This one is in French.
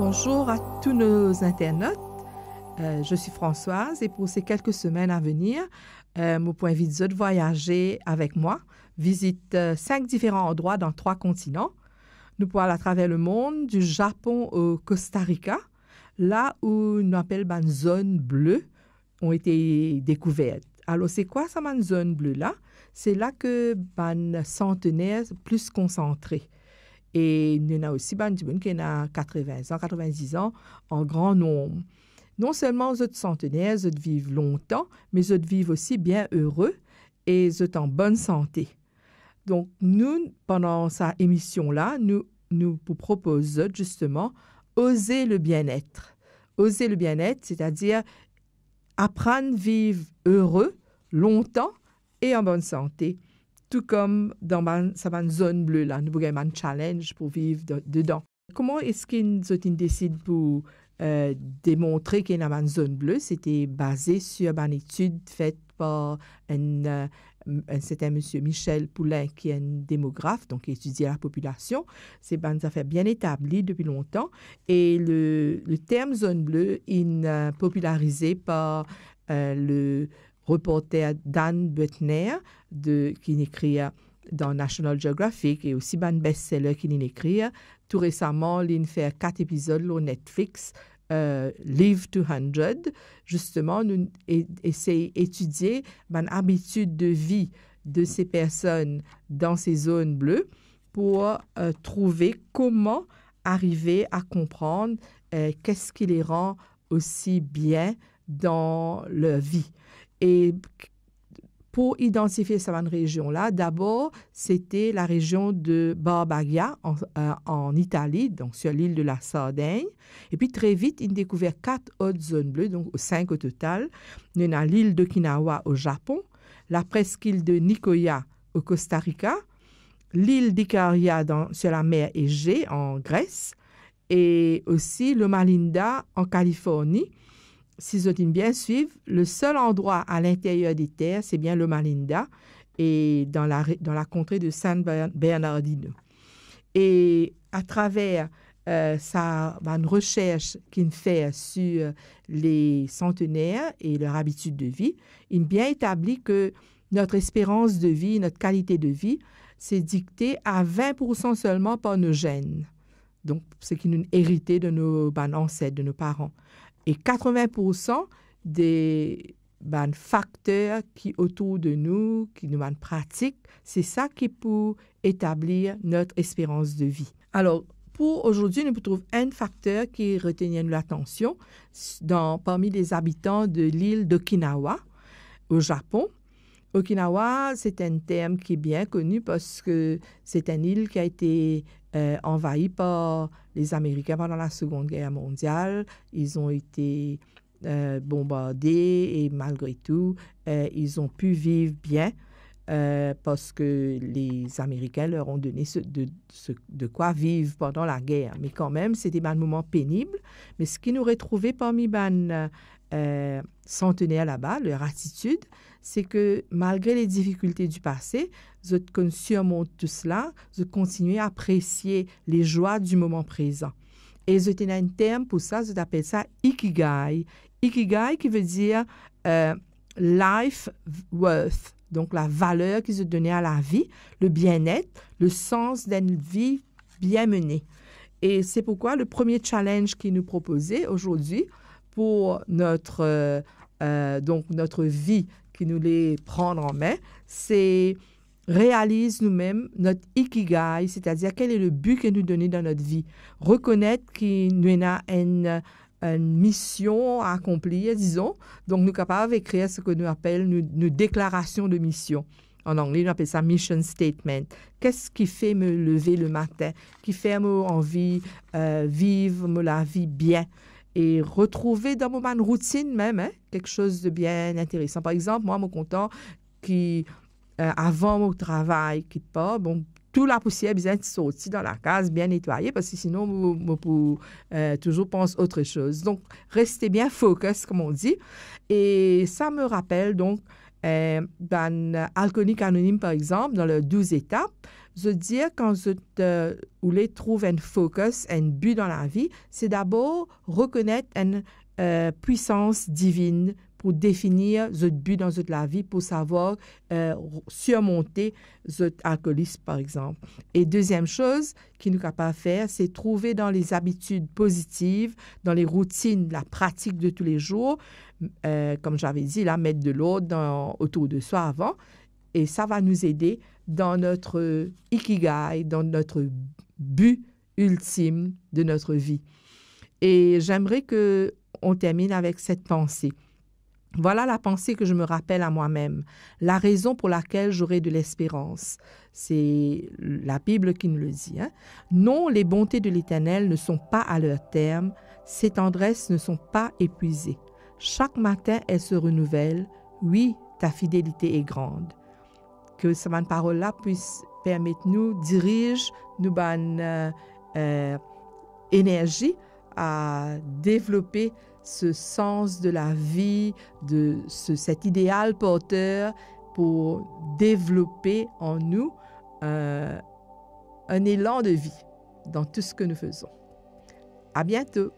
Bonjour à tous nos internautes. Je suis Françoise et pour ces quelques semaines à venir, mon point invite de voyager avec moi, visite 5 différents endroits dans 3 continents. Nous pouvons aller à travers le monde, du Japon au Costa Rica, là où nous appelons une zone bleue ont été découvertes. Alors, c'est quoi ça, une zone bleue-là? C'est là que les centenaires plus concentrés. Et il y en a aussi du monde qui a 80 ans, 90 ans en grand nombre. Non seulement les autres centenaires, ils vivent longtemps, mais ils vivent aussi bien heureux et ils sont en bonne santé. Donc, nous, pendant cette émission-là, nous vous proposons justement oser le bien-être. Oser le bien-être, c'est-à-dire apprendre à vivre heureux, longtemps et en bonne santé. Tout comme dans cette zone bleue-là, nous avons un challenge pour vivre dedans. Comment est-ce qu'ils décident pour démontrer qu'il y a une zone bleue? C'était basé sur une étude faite par c'était M. Michel Poulain, qui est un démographe, donc qui étudie la population. C'est une affaire bien établie depuis longtemps. Et le terme zone bleue est popularisé par le reporter Dan Buettner, qui écrit dans National Geographic, et aussi un best-seller qui écrit. Tout récemment, il a fait 4 épisodes sur Netflix, Live 200, justement, nous essayons d'étudier l'habitude de vie de ces personnes dans ces zones bleues pour trouver comment arriver à comprendre qu'est-ce qui les rend aussi bien dans leur vie. Et pour identifier cette région-là, d'abord, c'était la région de Barbagia en Italie, donc sur l'île de la Sardaigne. Et puis très vite, ils ont découvert 4 autres zones bleues, donc 5 au total. Il y en a l'île d'Okinawa au Japon, la presqu'île de Nicoya au Costa Rica, l'île d'Ikaria sur la mer Égée en Grèce, et aussi Loma Linda en Californie. Si vous aimez bien suivre, le seul endroit à l'intérieur des terres, c'est bien Loma Linda et dans la contrée de San Bernardino. Et à travers une recherche qu'il fait sur les centenaires et leur habitude de vie, il a bien établi que notre espérance de vie, notre qualité de vie, c'est dicté à 20% seulement par nos gènes. Donc, ce qui nous hérité de nos ancêtres, de nos parents. Et 80% des facteurs qui autour de nous, qui nous pratiquent, c'est ça qui peut établir notre espérance de vie. Alors, pour aujourd'hui, nous trouvons un facteur qui retient l'attention parmi les habitants de l'île d'Okinawa, au Japon. Okinawa, c'est un terme qui est bien connu parce que c'est une île qui a été envahie par les Américains pendant la Seconde Guerre mondiale. Ils ont été bombardés et malgré tout, ils ont pu vivre bien parce que les Américains leur ont donné de quoi vivre pendant la guerre. Mais quand même, c'était un moment pénible. Mais ce qui nous retrouvait parmi les centenaires là-bas, leur attitude, c'est que malgré les difficultés du passé, vous surmontent tout cela, vous continuez à apprécier les joies du moment présent. Et vous avez un terme pour ça, vous appelez ça Ikigai. Ikigai qui veut dire life worth, donc la valeur qu'ils ont donnée à la vie, le bien-être, le sens d'une vie bien menée. Et c'est pourquoi le premier challenge qu'il nous proposait aujourd'hui pour notre vie qui nous les prendre en main, c'est réalise nous-mêmes notre ikigai, c'est-à-dire quel est le but que nous donnons dans notre vie. Reconnaître qu'il nous a une mission à accomplir, disons. Donc, nous sommes capables d'écrire ce que nous appelons une déclaration de mission. En anglais, on appelle ça mission statement. Qu'est-ce qui fait me lever le matin? Qui fait me envie vivre la vie bien? Et retrouver dans mon routine même quelque chose de bien intéressant. Par exemple, moi, je suis content avant mon travail qui part, toute la poussière bien sortie dans la case, bien nettoyée, parce que sinon, je peux toujours penser autre chose. Donc, restez bien focus, comme on dit. Et ça me rappelle donc Dans Alcoolique Anonyme, par exemple, dans les 12 étapes, je dis quand je voulais trouver un focus, un but dans la vie, c'est d'abord reconnaître une puissance divine pour définir ce but dans la vie, pour savoir surmonter ce alcoolisme, par exemple. Et deuxième chose qu'il nous est capable de faire, c'est trouver dans les habitudes positives, dans les routines, la pratique de tous les jours, comme j'avais dit, là, mettre de l'ordre autour de soi avant. Et ça va nous aider dans notre ikigai, dans notre but ultime de notre vie. Et j'aimerais qu'on termine avec cette pensée. Voilà la pensée que je me rappelle à moi-même, la raison pour laquelle j'aurai de l'espérance. C'est la Bible qui nous le dit. Non, les bontés de l'Éternel ne sont pas à leur terme, ses tendresses ne sont pas épuisées. Chaque matin, elles se renouvellent. Oui, ta fidélité est grande. Que cette parole-là puisse permettre nous, dirige nous bonne énergie à développer ce sens de la vie, cet idéal porteur pour développer en nous un élan de vie dans tout ce que nous faisons. À bientôt!